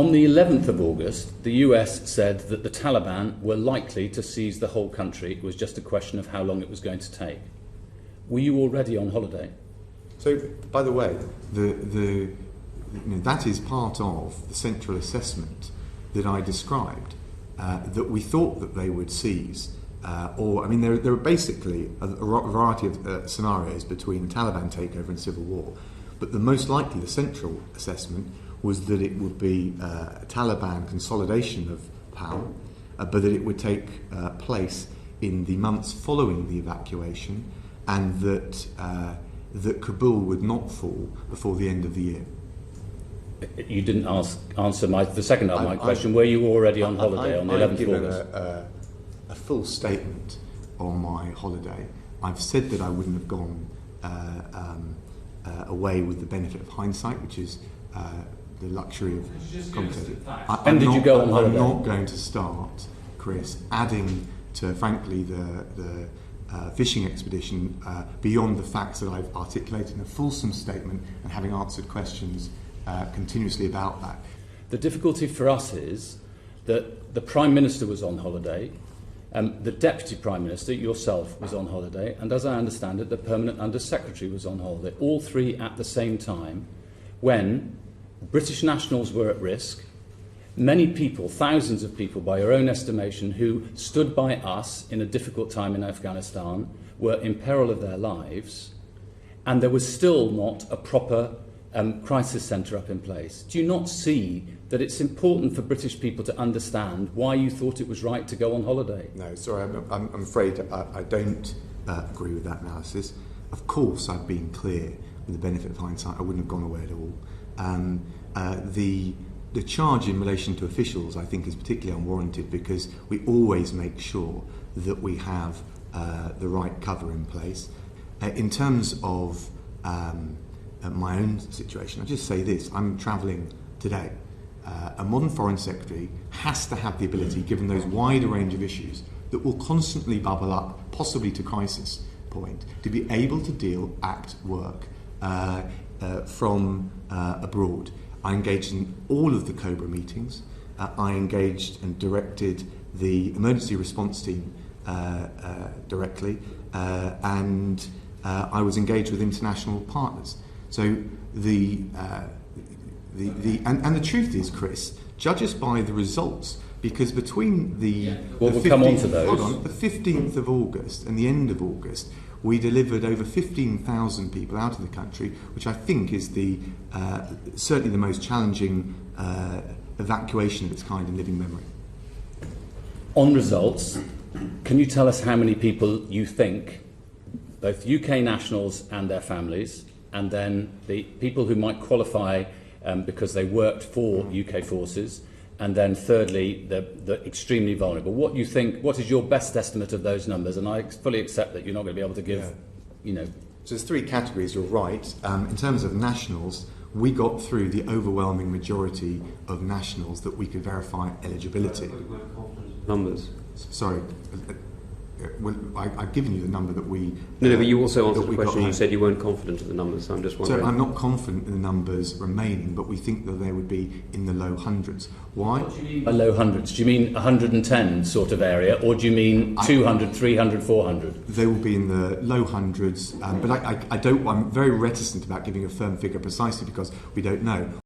On the 11th of August, the US said that the Taliban were likely to seize the whole country. It was just a question of how long it was going to take. Were you already on holiday? So, by the way, that is part of the central assessment that I described, that we thought that they would seize. There are basically a variety of scenarios between the Taliban takeover and civil war, but the most likely, the central assessment, was that it would be a Taliban consolidation of power, but that it would take place in the months following the evacuation, and that Kabul would not fall before the end of the year. You didn't answer the second half of my question. Were you already on holiday on the 11th of August? I've given a full statement on my holiday. I've said that I wouldn't have gone away with the benefit of hindsight, which is the luxury of commentating. When did you go on holiday? I'm not going to start, Chris, adding to, frankly, the fishing expedition beyond the facts that I've articulated in a fulsome statement and having answered questions continuously about that. The difficulty for us is that the Prime Minister was on holiday, the Deputy Prime Minister, yourself, was on holiday, and as I understand it, the Permanent Under Secretary was on holiday, all three at the same time, when British nationals were at risk. Many people, thousands of people by your own estimation, who stood by us in a difficult time in Afghanistan were in peril of their lives, and there was still not a proper crisis centre up in place. Do you not see that it's important for British people to understand why you thought it was right to go on holiday? No, sorry, I'm afraid I don't agree with that analysis. Of course, I've been clear with the benefit of hindsight. I wouldn't have gone away at all. The charge in relation to officials, I think, is particularly unwarranted because we always make sure that we have the right cover in place. In terms of my own situation, I'll just say this. I'm travelling today. A modern Foreign Secretary has to have the ability, given those wider range of issues that will constantly bubble up, possibly to crisis point, to be able to deal, act, work from abroad. I engaged in all of the COBRA meetings. I engaged and directed the emergency response team directly, and I was engaged with international partners. So the truth is, Chris, judge us by the results, because between the 15th of August and the end of August, we delivered over 15,000 people out of the country, which I think is certainly the most challenging evacuation of its kind in living memory. On results, can you tell us how many people you think, both UK nationals and their families, and then the people who might qualify because they worked for UK forces, and then thirdly, the extremely vulnerable? What you think? What is your best estimate of those numbers? And I fully accept that you're not going to be able to give, So there's three categories. You're right. In terms of nationals, we got through the overwhelming majority of nationals that we could verify eligibility. Numbers. Sorry. Well, I've given you the number that we... No, but you also answered the question. You said you weren't confident of the numbers, so I'm just wondering... So I'm not confident in the numbers remaining, but we think that they would be in the low hundreds. Why? What do you mean by low hundreds? Do you mean 110 sort of area, or do you mean 200, 300, 400? They will be in the low hundreds, but I'm very reticent about giving a firm figure precisely because we don't know.